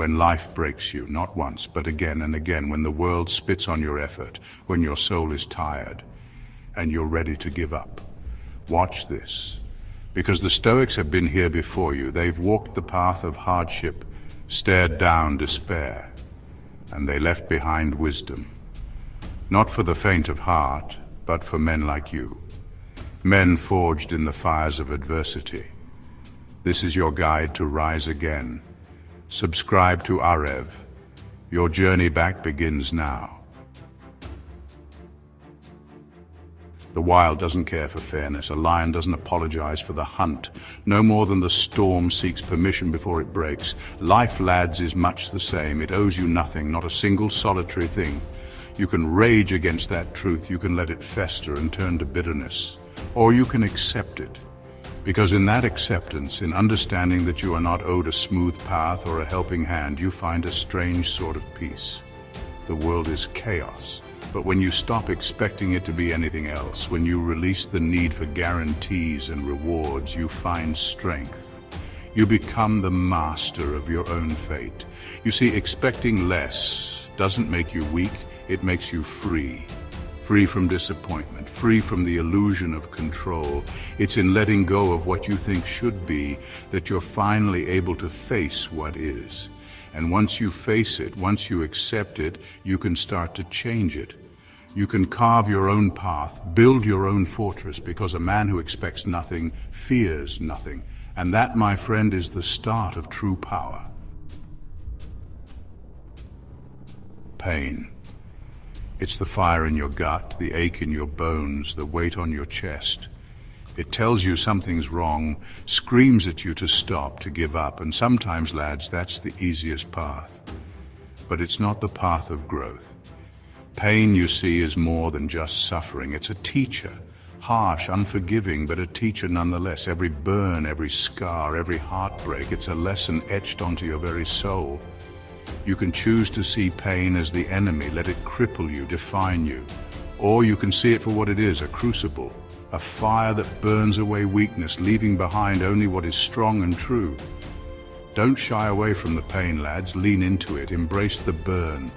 when life breaks you, not once, but again and again, when the world spits on your effort, when your soul is tired and you're ready to give up. Watch this, because the Stoics have been here before you. They've walked the path of hardship, stared down despair, and they left behind wisdom. Not for the faint of heart, but for men like you. Men forged in the fires of adversity. This is your guide to rise again. Subscribe to AREV. Your journey back begins now. The wild doesn't care for fairness. A lion doesn't apologize for the hunt, no more than the storm seeks permission before it breaks. Life, lads, is much the same. It owes you nothing, not a single solitary thing. You can rage against that truth. You can let it fester and turn to bitterness. Or you can accept it. Because in that acceptance, in understanding that you are not owed a smooth path or a helping hand, you find a strange sort of peace. The world is chaos. But when you stop expecting it to be anything else, when you release the need for guarantees and rewards, you find strength. You become the master of your own fate. You see, expecting less doesn't make you weak, it makes you free. Free from disappointment, free from the illusion of control. It's in letting go of what you think should be that you're finally able to face what is. And once you face it, once you accept it, you can start to change it. You can carve your own path, build your own fortress, because a man who expects nothing fears nothing. And that, my friend, is the start of true power. Pain. It's the fire in your gut, the ache in your bones, the weight on your chest. It tells you something's wrong, screams at you to stop, to give up, and sometimes, lads, that's the easiest path. But it's not the path of growth. Pain, you see, is more than just suffering. It's a teacher, harsh, unforgiving, but a teacher nonetheless. Every burn, every scar, every heartbreak, it's a lesson etched onto your very soul. You can choose to see pain as the enemy, let it cripple you, define you. Or you can see it for what it is, a crucible, a fire that burns away weakness, leaving behind only what is strong and true. Don't shy away from the pain, lads. Lean into it, embrace the burn,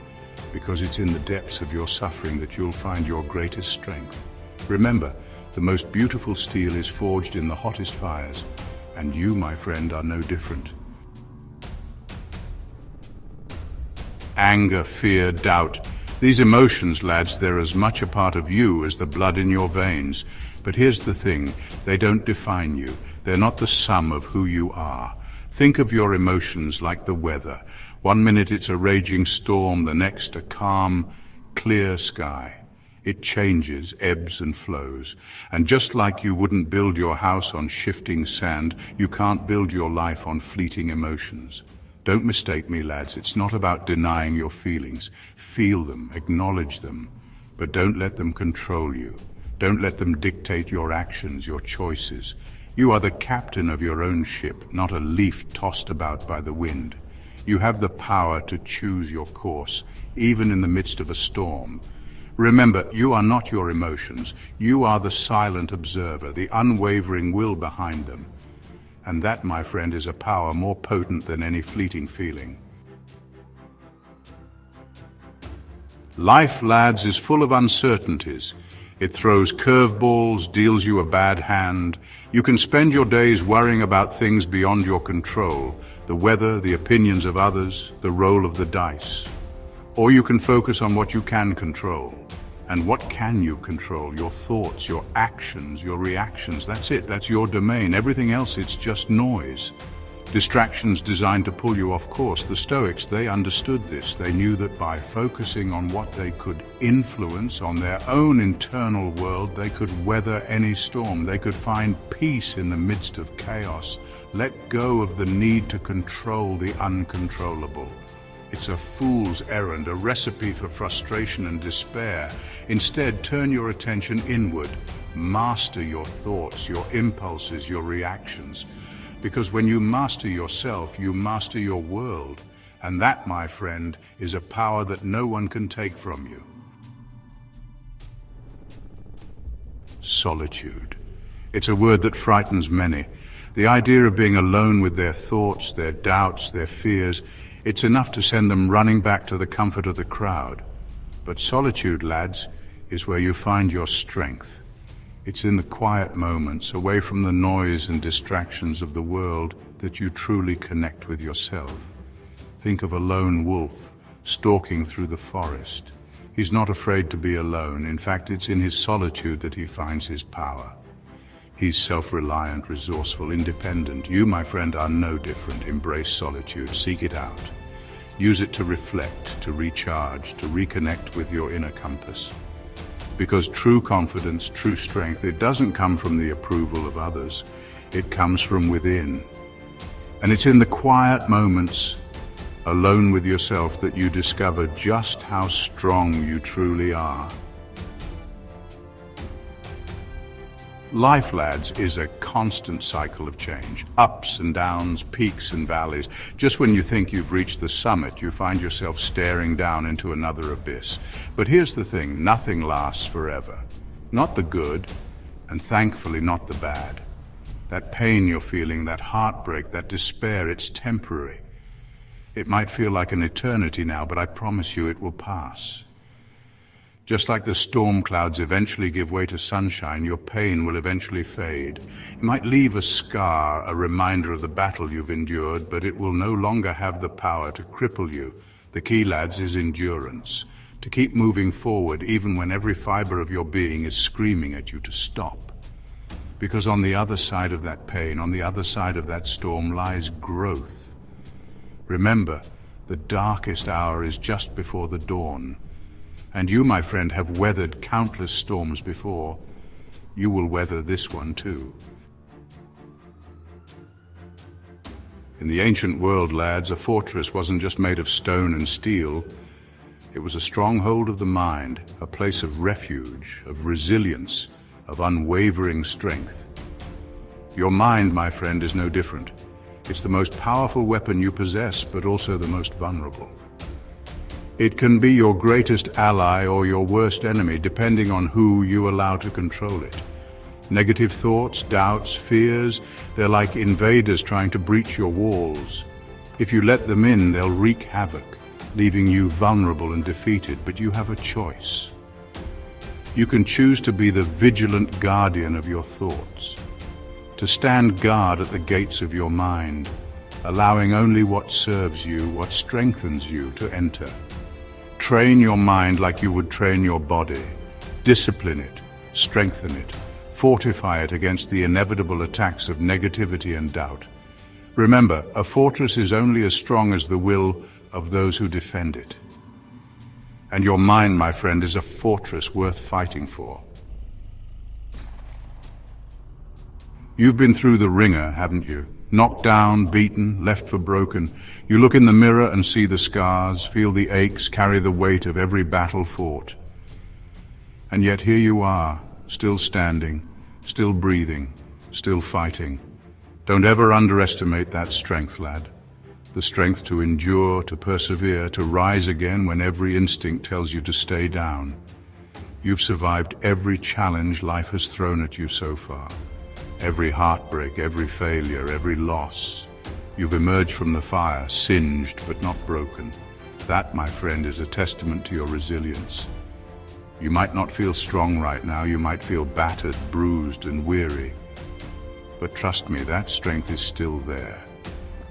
because it's in the depths of your suffering that you'll find your greatest strength. Remember, the most beautiful steel is forged in the hottest fires, and you, my friend, are no different. Anger, fear, doubt. These emotions, lads, they're as much a part of you as the blood in your veins. But here's the thing, they don't define you. They're not the sum of who you are. Think of your emotions like the weather. One minute it's a raging storm, the next a calm, clear sky. It changes, ebbs and flows. And just like you wouldn't build your house on shifting sand, you can't build your life on fleeting emotions. Don't mistake me, lads. It's not about denying your feelings. Feel them, acknowledge them, but don't let them control you. Don't let them dictate your actions, your choices. You are the captain of your own ship, not a leaf tossed about by the wind. You have the power to choose your course, even in the midst of a storm. Remember, you are not your emotions. You are the silent observer, the unwavering will behind them. And that, my friend, is a power more potent than any fleeting feeling. Life, lads, is full of uncertainties. It throws curveballs, deals you a bad hand. You can spend your days worrying about things beyond your control, the weather, the opinions of others, the roll of the dice. Or you can focus on what you can control. And what can you control? Your thoughts, your actions, your reactions. That's it, that's your domain. Everything else, it's just noise. Distractions designed to pull you off course. The Stoics, they understood this. They knew that by focusing on what they could influence, on their own internal world, they could weather any storm. They could find peace in the midst of chaos. Let go of the need to control the uncontrollable. It's a fool's errand, a recipe for frustration and despair. Instead, turn your attention inward. Master your thoughts, your impulses, your reactions. Because when you master yourself, you master your world. And that, my friend, is a power that no one can take from you. Solitude. It's a word that frightens many. The idea of being alone with their thoughts, their doubts, their fears, It's enough to send them running back to the comfort of the crowd. But solitude, lads, is where you find your strength. It's in the quiet moments, away from the noise and distractions of the world, that you truly connect with yourself. Think of a lone wolf stalking through the forest. He's not afraid to be alone. In fact, it's in his solitude that he finds his power. He's self-reliant, resourceful, independent. You, my friend, are no different. Embrace solitude. Seek it out. Use it to reflect, to recharge, to reconnect with your inner compass. Because true confidence, true strength, it doesn't come from the approval of others. It comes from within. And it's in the quiet moments, alone with yourself, that you discover just how strong you truly are. Life, lads, is a constant cycle of change. Ups and downs, peaks and valleys. Just when you think you've reached the summit, you find yourself staring down into another abyss. But here's the thing, nothing lasts forever. Not the good, and thankfully not the bad. That pain you're feeling, that heartbreak, that despair, it's temporary. It might feel like an eternity now, but I promise you it will pass. Just like the storm clouds eventually give way to sunshine, your pain will eventually fade. It might leave a scar, a reminder of the battle you've endured, but it will no longer have the power to cripple you. The key, lads, is endurance. To keep moving forward even when every fiber of your being is screaming at you to stop. Because on the other side of that pain, on the other side of that storm, lies growth. Remember, the darkest hour is just before the dawn. And you, my friend, have weathered countless storms before. You will weather this one too. In the ancient world, lads, a fortress wasn't just made of stone and steel. It was a stronghold of the mind, a place of refuge, of resilience, of unwavering strength. Your mind, my friend, is no different. It's the most powerful weapon you possess, but also the most vulnerable. It can be your greatest ally or your worst enemy, depending on who you allow to control it. Negative thoughts, doubts, fears, they're like invaders trying to breach your walls. If you let them in, they'll wreak havoc, leaving you vulnerable and defeated, but you have a choice. You can choose to be the vigilant guardian of your thoughts, to stand guard at the gates of your mind, allowing only what serves you, what strengthens you, to enter. Train your mind like you would train your body. Discipline it, strengthen it, fortify it against the inevitable attacks of negativity and doubt. Remember, a fortress is only as strong as the will of those who defend it. And your mind, my friend, is a fortress worth fighting for. You've been through the ringer, haven't you? Knocked down, beaten, left for broken. You look in the mirror and see the scars, feel the aches, carry the weight of every battle fought. And yet here you are, still standing, still breathing, still fighting. Don't ever underestimate that strength, lad. The strength to endure, to persevere, to rise again when every instinct tells you to stay down. You've survived every challenge life has thrown at you so far. Every heartbreak, every failure, every loss. You've emerged from the fire, singed but not broken. That, my friend, is a testament to your resilience. You might not feel strong right now, you might feel battered, bruised and weary. But trust me, that strength is still there.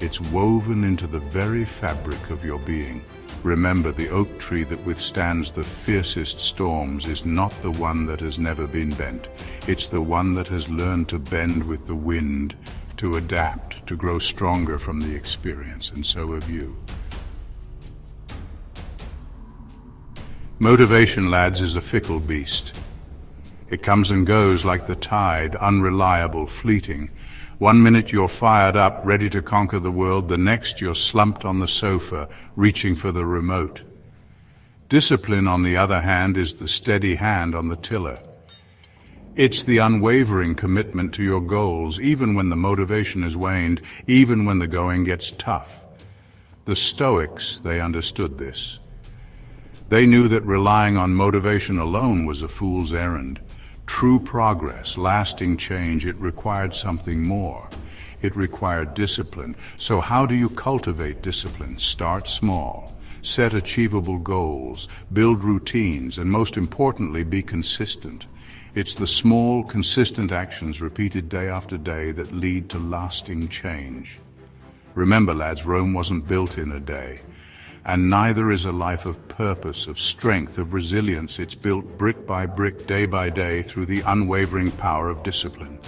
It's woven into the very fabric of your being. Remember, the oak tree that withstands the fiercest storms is not the one that has never been bent. It's the one that has learned to bend with the wind, to adapt, to grow stronger from the experience, and so have you. Motivation, lads, is a fickle beast. It comes and goes like the tide, unreliable, fleeting. One minute you're fired up, ready to conquer the world, the next you're slumped on the sofa, reaching for the remote. Discipline, on the other hand, is the steady hand on the tiller. It's the unwavering commitment to your goals, even when the motivation has waned, even when the going gets tough. The Stoics, they understood this. They knew that relying on motivation alone was a fool's errand. True progress, lasting change, it required something more. It required discipline. So how do you cultivate discipline? Start small. Set achievable goals, build routines, and most importantly, be consistent. It's the small, consistent actions repeated day after day that lead to lasting change. Remember, lads, Rome wasn't built in a day. And neither is a life of purpose, of strength, of resilience. It's built brick by brick, day by day, through the unwavering power of discipline.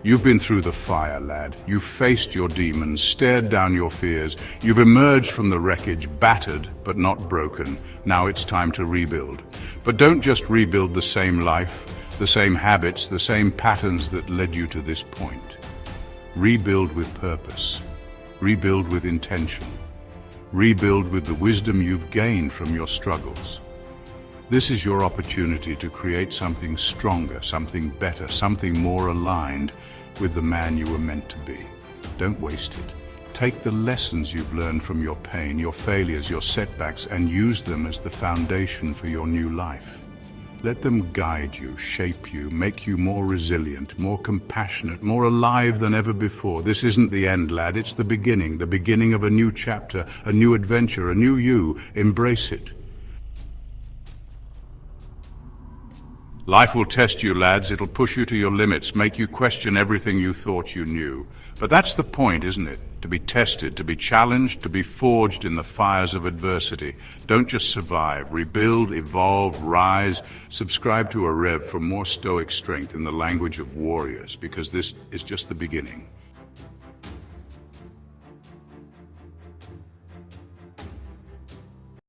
You've been through the fire, lad. You've faced your demons, stared down your fears. You've emerged from the wreckage, battered but not broken. Now it's time to rebuild. But don't just rebuild the same life, the same habits, the same patterns that led you to this point. Rebuild with purpose. Rebuild with intention. Rebuild with the wisdom you've gained from your struggles. This is your opportunity to create something stronger, something better, something more aligned with the man you were meant to be. Don't waste it. Take the lessons you've learned from your pain, your failures, your setbacks, and use them as the foundation for your new life. Let them guide you, shape you, make you more resilient, more compassionate, more alive than ever before. This isn't the end, lad. It's the beginning of a new chapter, a new adventure, a new you. Embrace it. Life will test you, lads. It'll push you to your limits, make you question everything you thought you knew. But that's the point, isn't it? To be tested, to be challenged, to be forged in the fires of adversity. Don't just survive. Rebuild, evolve, rise. Subscribe to AREV for more Stoic strength in the language of warriors, because this is just the beginning.